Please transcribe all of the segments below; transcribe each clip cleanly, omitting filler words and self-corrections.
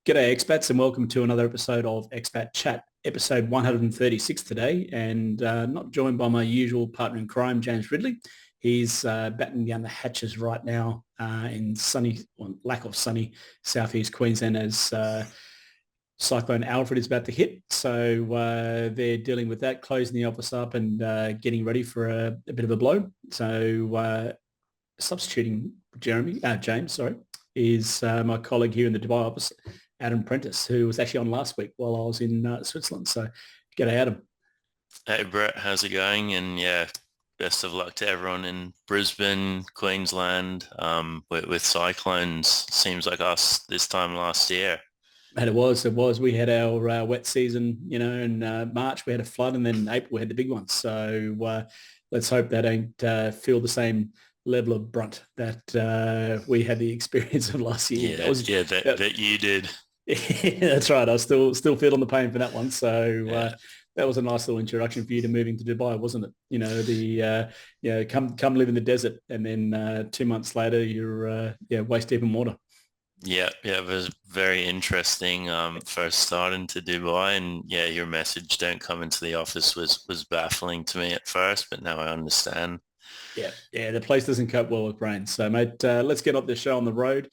G'day expats and welcome to another episode of Expat Chat, episode 136 today, and not joined by my usual partner in crime, James Ridley. He's battening down the hatches right now in sunny, well, lack of sunny, southeast Queensland as Cyclone Alfred is about to hit. So they're dealing with that, closing the office up and getting ready for a bit of a blow. So substituting James, is my colleague here in the Dubai office, Adam Prentice, who was actually on last week while I was in Switzerland. So g'day, Adam. Hey Brett, how's it going? And yeah, best of luck to everyone in Brisbane, Queensland, with cyclones. Seems like us this time last year. And it was. We had our wet season, in March we had a flood, and then in April we had the big one. So let's hope they don't feel the same level of brunt that we had the experience of last year. That you did. Yeah, that's right. I was still feeling the pain for that one. So that was a nice little introduction for you to moving to Dubai, wasn't it? Come live in the desert, and then 2 months later you're waist deep in water. Yeah, it was very interesting. First starting to Dubai, and yeah, your message "don't come into the office" was baffling to me at first, but now I understand. Yeah, the place doesn't cope well with rain. So, mate, let's get up the show on the road.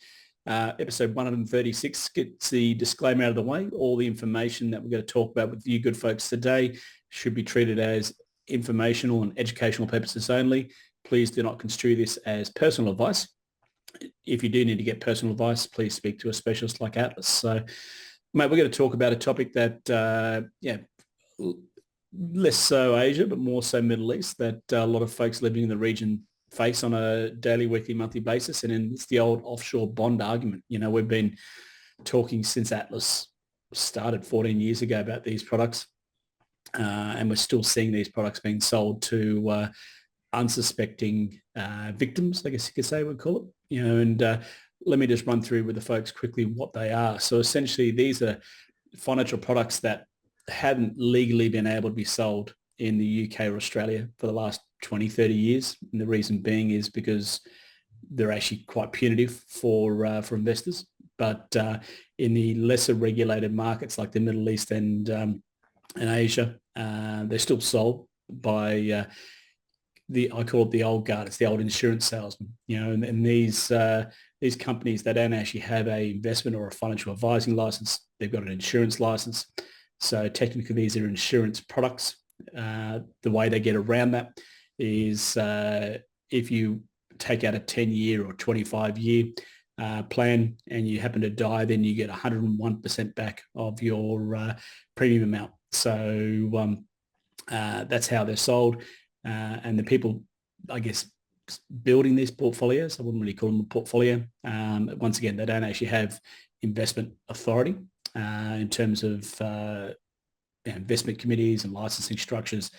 Episode 136 gets the disclaimer out of the way. All the information that we're going to talk about with you good folks today should be treated as informational and educational purposes only. Please do not construe this as personal advice. If you do need to get personal advice, please speak to a specialist like Atlas. So, mate, we're going to talk about a topic that, less so Asia, but more so Middle East, that a lot of folks living in the region face on a daily, weekly, monthly basis. And it's the old offshore bond argument. We've been talking since Atlas started 14 years ago about these products. And we're still seeing these products being sold to unsuspecting victims, I guess you could say we'd call it. And let me just run through with the folks quickly what they are. So essentially, these are financial products that hadn't legally been able to be sold in the UK or Australia for the last 20, 30 years. And the reason being is because they're actually quite punitive for investors. But in the lesser regulated markets like the Middle East and Asia, they're still sold by I call it the old guard. It's the old insurance salesman. And these companies, they don't actually have a investment or a financial advising license. They've got an insurance license. So technically, these are insurance products. The way they get around that is if you take out a 10-year or 25-year plan and you happen to die, then you get 101% back of your premium amount. So that's how they're sold. And the people, I guess, building these portfolios, I wouldn't really call them a portfolio. Once again, they don't actually have investment authority. In terms of investment committees and licensing structures.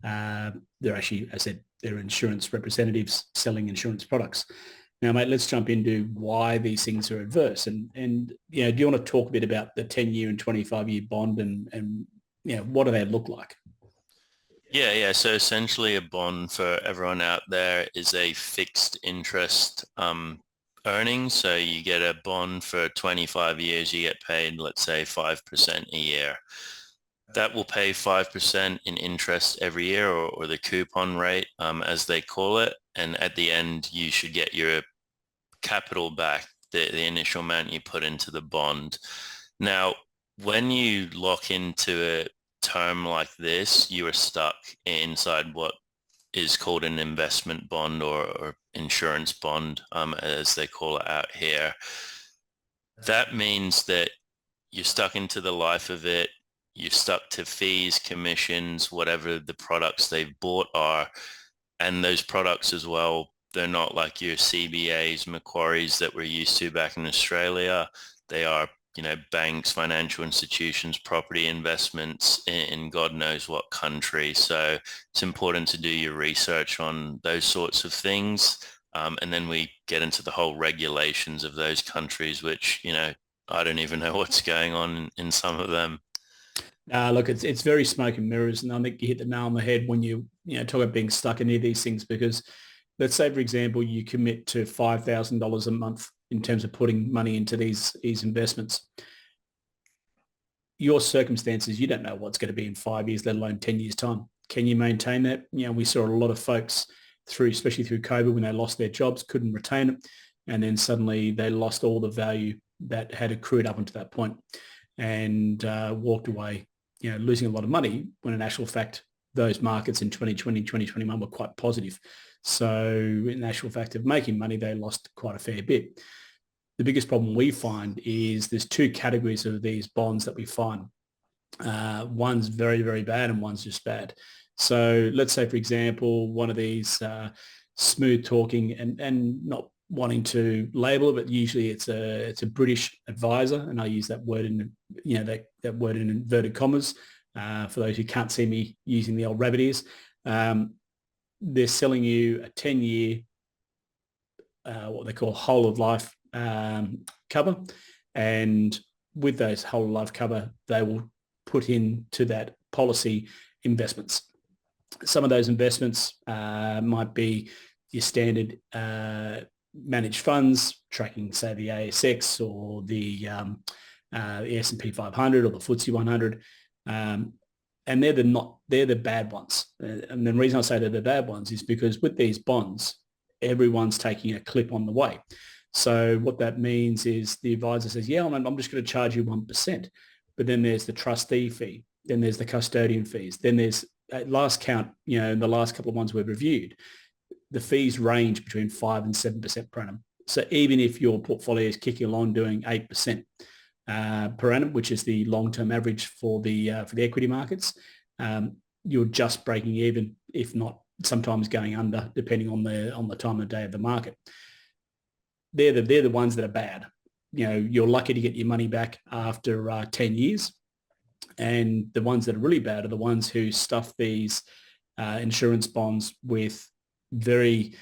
They're actually, as I said, they're insurance representatives selling insurance products. Now, mate, let's jump into why these things are adverse. And do you want to talk a bit about the 10-year and 25-year bond and what do they look like? Yeah. So essentially, a bond for everyone out there is a fixed interest earnings. So you get a bond for 25 years, you get paid, let's say, 5% a year. That will pay 5% in interest every year, or the coupon rate, as they call it. And at the end, you should get your capital back, the initial amount you put into the bond. Now, when you lock into a term like this, you are stuck inside what is called an investment bond or insurance bond, as they call it out here. That means that you're stuck into the life of it. You're stuck to fees, commissions, whatever the products they've bought are. And those products as well, they're not like your CBAs, Macquaries that we're used to back in Australia. They are, banks, financial institutions, property investments in God knows what country. So it's important to do your research on those sorts of things. And then we get into the whole regulations of those countries, which, I don't even know what's going on in some of them. Look, it's very smoke and mirrors, and I think you hit the nail on the head when you talk about being stuck in any of these things. Because let's say, for example, you commit to $5,000 a month in terms of putting money into these investments. your circumstances, you don't know what's going to be in 5 years, let alone 10 years time. Can you maintain that? We saw a lot of folks especially through COVID, when they lost their jobs, couldn't retain it. And then suddenly they lost all the value that had accrued up until that point and walked away, losing a lot of money when in actual fact, those markets in 2020, 2021 were quite positive. So in actual fact of making money, they lost quite a fair bit. The biggest problem we find is there's two categories of these bonds that we find. One's very, very bad and one's just bad. So let's say, for example, one of these smooth talking and not wanting to label it, but usually it's a British advisor, and I use that word in that word in inverted commas for those who can't see me using the old rabbit ears. They're selling you a 10-year what they call whole of life cover, and with those whole of life cover, they will put into that policy investments. Some of those investments might be your standard managed funds, tracking, say, the ASX or the S&P 500 or the FTSE 100, and they're the bad ones. And the reason I say they're the bad ones is because with these bonds, everyone's taking a clip on the way. So what that means is the advisor says, yeah, I'm just going to charge you 1%. But then there's the trustee fee. Then there's the custodian fees. Then there's, at last count, in the last couple of ones we've reviewed, the fees range between 5 and 7% per annum. So even if your portfolio is kicking along doing 8% per annum, which is the long-term average for the equity markets, you're just breaking even, if not sometimes going under, depending on the time of day of the market. They're the ones that are bad. You're lucky to get your money back after 10 years. And the ones that are really bad are the ones who stuff these insurance bonds with very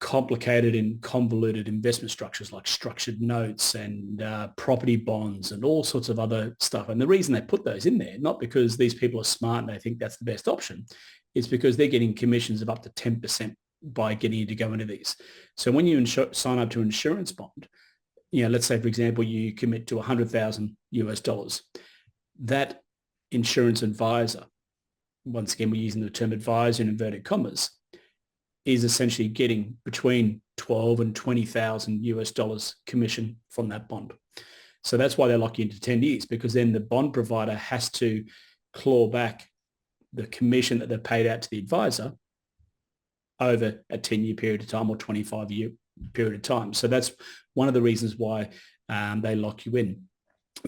complicated and convoluted investment structures like structured notes and property bonds and all sorts of other stuff. And the reason they put those in there, not because these people are smart and they think that's the best option, it's because they're getting commissions of up to 10% by getting you to go into these. So when you sign up to an insurance bond, let's say, for example, you commit to $100,000, that insurance advisor, once again, we're using the term advisor in inverted commas, is essentially getting between $12,000 and $20,000 commission from that bond. So that's why they lock you into 10 years, because then the bond provider has to claw back the commission that they've paid out to the advisor over a 10-year period of time or 25-year period of time. So that's one of the reasons why they lock you in.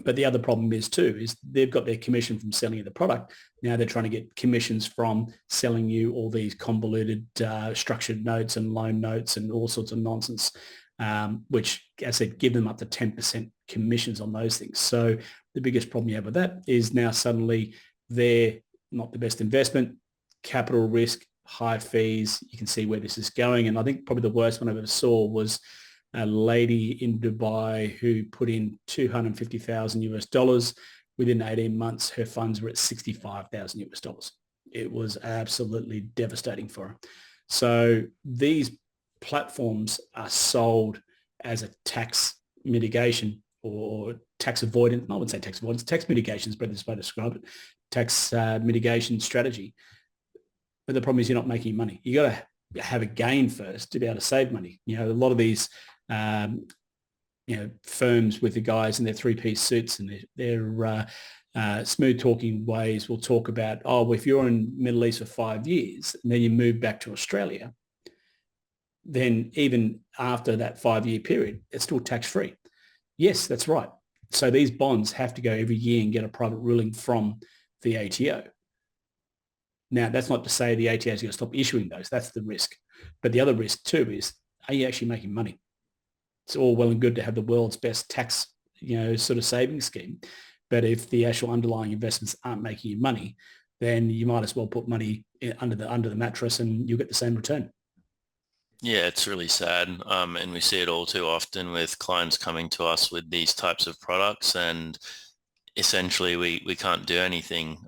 But the other problem is they've got their commission from selling you the product. Now they're trying to get commissions from selling you all these convoluted structured notes and loan notes and all sorts of nonsense, which, as I said, give them up to 10% commissions on those things. So the biggest problem you have with that is now suddenly they're not the best investment, capital risk, high fees. You can see where this is going. And I think probably the worst one I ever saw was a lady in Dubai who put in $250,000. Within 18 months, her funds were at $65,000. It was absolutely devastating for her. So these platforms are sold as a tax mitigation or tax avoidance. I wouldn't say tax avoidance, tax mitigation is probably the way to describe it. Tax mitigation strategy. But the problem is you're not making money. You got to have a gain first to be able to save money. A lot of these firms with the guys in their three-piece suits and their smooth talking ways will talk about, if you're in Middle East for 5 years and then you move back to Australia, then even after that 5-year period, it's still tax-free. Yes, that's right. So these bonds have to go every year and get a private ruling from the ATO. Now, that's not to say the ATO is going to stop issuing those. That's the risk. But the other risk too is, are you actually making money? It's all well and good to have the world's best tax, sort of savings scheme. But if the actual underlying investments aren't making you money, then you might as well put money under the mattress and you'll get the same return. Yeah, it's really sad. And we see it all too often with clients coming to us with these types of products, and essentially we can't do anything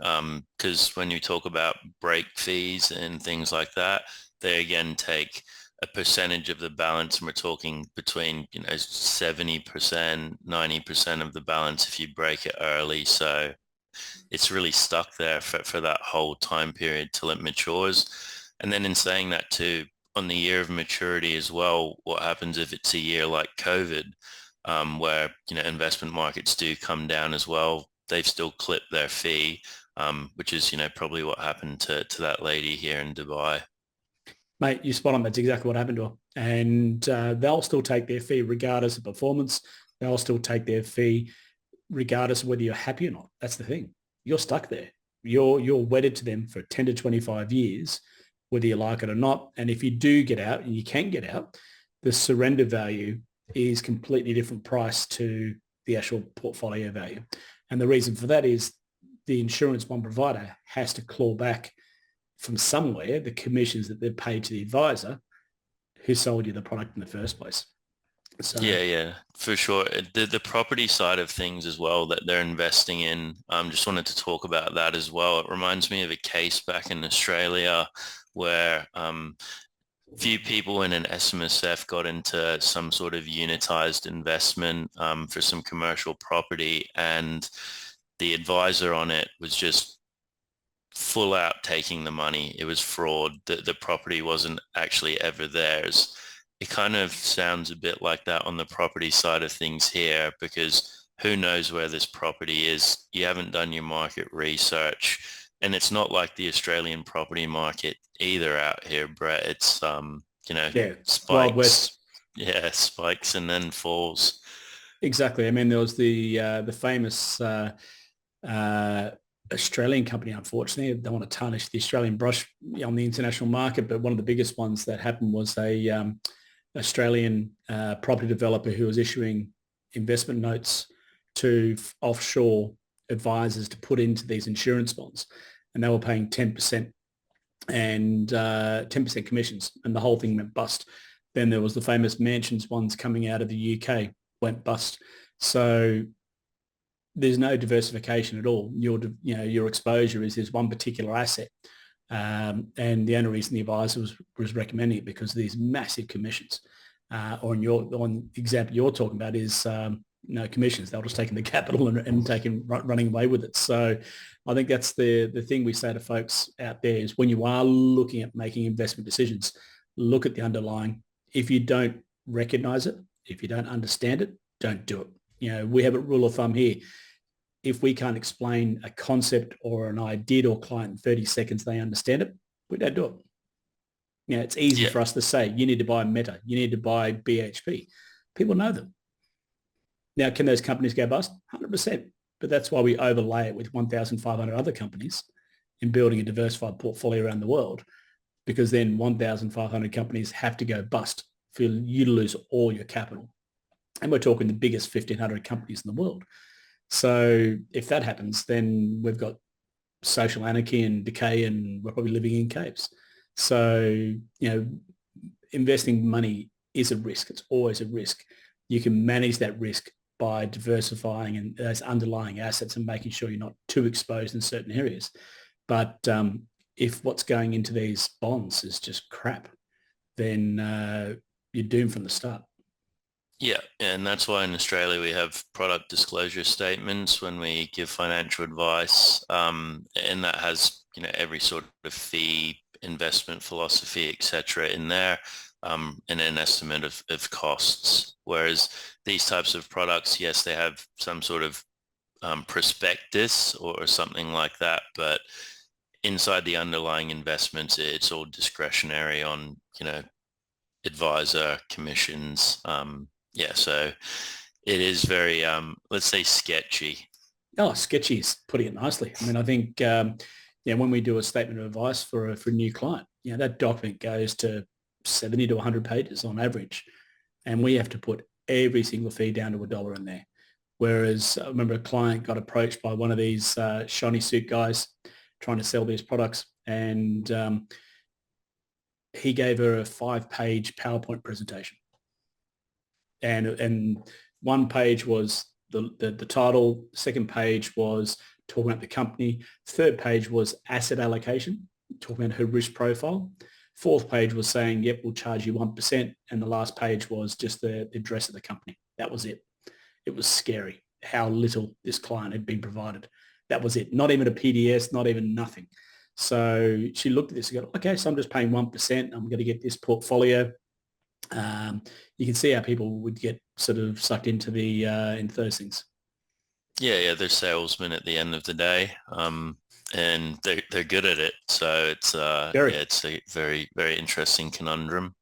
because when you talk about break fees and things like that, they again take a percentage of the balance, and we're talking between 70%, 90% of the balance if you break it early. So it's really stuck there for that whole time period till it matures. And then in saying that too, on the year of maturity as well, what happens if it's a year like COVID, where investment markets do come down as well? They've still clipped their fee, which is probably what happened to that lady here in Dubai. Mate, you're spot on. That's exactly what happened to them. And they'll still take their fee regardless of performance. They'll still take their fee regardless of whether you're happy or not. That's the thing. You're stuck there. You're wedded to them for 10 to 25 years, whether you like it or not. And if you do get out, and you can get out, the surrender value is completely different price to the actual portfolio value. And the reason for that is the insurance bond provider has to claw back from somewhere the commissions that they've paid to the advisor who sold you the product in the first place. So Yeah, for sure. The property side of things as well that they're investing in, just wanted to talk about that as well. It reminds me of a case back in Australia where few people in an SMSF got into some sort of unitized investment for some commercial property, and the advisor on it was just full out taking the money. It was fraud. The property wasn't actually ever theirs. It kind of sounds a bit like that on the property side of things here, because who knows where this property is? You haven't done your market research. And it's not like the Australian property market either out here, Brett. It's, yeah, Wild spikes. West. Yeah, spikes and then falls. Exactly. I mean, there was the famous uh, Australian company. Unfortunately, I don't want to tarnish the Australian brush on the international market, but one of the biggest ones that happened was a Australian property developer who was issuing investment notes to offshore advisors to put into these insurance bonds, and they were paying 10% and 10% commissions, and the whole thing went bust. Then there was the famous mansions ones coming out of the UK, went bust. So there's no diversification at all. Your exposure is this one particular asset. And the only reason the advisor was recommending it because of these massive commissions. Or on the example you're talking about is no commissions. They'll just taking the capital and running away with it. So I think that's the thing we say to folks out there is when you are looking at making investment decisions, look at the underlying. If you don't recognize it, if you don't understand it, don't do it. We have a rule of thumb here. If we can't explain a concept or an idea to a client in 30 seconds, they understand it, we don't do it. It's easy for us to say, you need to buy Meta, you need to buy BHP. People know them. Now, can those companies go bust? 100%. But that's why we overlay it with 1,500 other companies in building a diversified portfolio around the world, because then 1,500 companies have to go bust for you to lose all your capital. And we're talking the biggest 1,500 companies in the world. So if that happens, then we've got social anarchy and decay, and we're probably living in caves. So, investing money is a risk. It's always a risk. You can manage that risk by diversifying and those underlying assets and making sure you're not too exposed in certain areas. But if what's going into these bonds is just crap, then you're doomed from the start. Yeah, and that's why in Australia we have product disclosure statements when we give financial advice, and that has every sort of fee, investment philosophy, etc. in there, and an estimate of costs. Whereas these types of products, yes, they have some sort of prospectus or something like that, but inside the underlying investments, it's all discretionary on advisor commissions. So it is very, let's say, sketchy. Oh, sketchy is putting it nicely. I mean, I think, when we do a statement of advice for a new client, that document goes to 70 to 100 pages on average. And we have to put every single fee down to $1 in there. Whereas I remember a client got approached by one of these shiny suit guys trying to sell these products. And he gave her a 5-page PowerPoint presentation. And one page was the title, second page was talking about the company, third page was asset allocation, talking about her risk profile. Fourth page was saying, yep, we'll charge you 1%. And the last page was just the address of the company. That was it. It was scary how little this client had been provided. That was it. Not even a PDS, not even nothing. So she looked at this and go, okay, so I'm just paying 1%. I'm going to get this portfolio. You can see how people would get sort of sucked into into those things. Yeah, they're salesmen at the end of the day, and they're good at it. So it's it's a very, very interesting conundrum.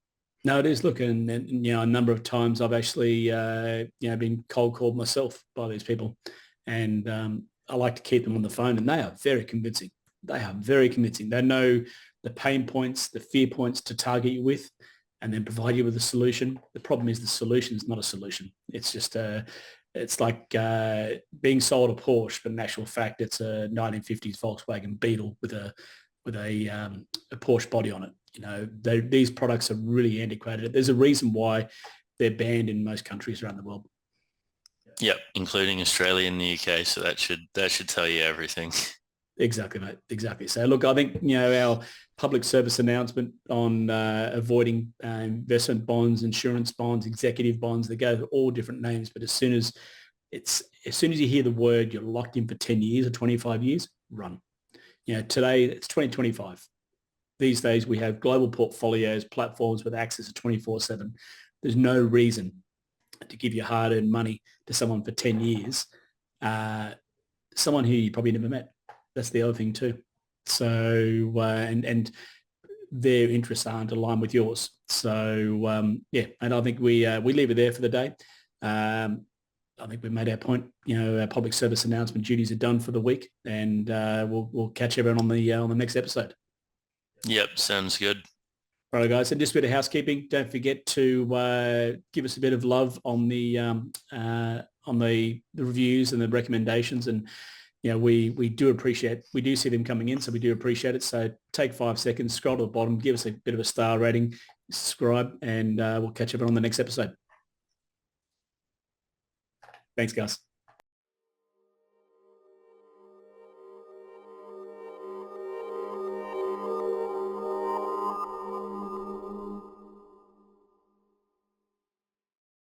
No, it is. Look, and a number of times I've actually been cold called myself by these people, and I like to keep them on the phone, and they are very convincing. They are very convincing. They know the pain points, the fear points to target you with, and then provide you with a solution. The problem is the solution is not a solution. It's just it's like being sold a Porsche, but in actual fact, it's a 1950s Volkswagen Beetle with a Porsche body on it. These products are really antiquated. There's a reason why they're banned in most countries around the world. Yep, including Australia and the UK. So that should tell you everything. Exactly, mate. Exactly. So look, I think, our public service announcement on avoiding investment bonds, insurance bonds, executive bonds, they go all different names. But as soon as you hear the word, you're locked in for 10 years or 25 years, run. Today it's 2025. These days we have global portfolios, platforms with access to 24/7. There's no reason to give your hard-earned money to someone for 10 years, someone who you probably never met. That's the other thing too. So, and their interests aren't aligned with yours. So, and I think we leave it there for the day. I think we've made our point. Our public service announcement duties are done for the week, and we'll catch everyone on the next episode. Yep, sounds good. All right, guys. And just a bit of housekeeping. Don't forget to give us a bit of love on the reviews and the recommendations. And we do see them coming in, so we do appreciate it. So take 5 seconds, scroll to the bottom, give us a bit of a star rating, subscribe, and we'll catch everyone on the next episode. Thanks, guys.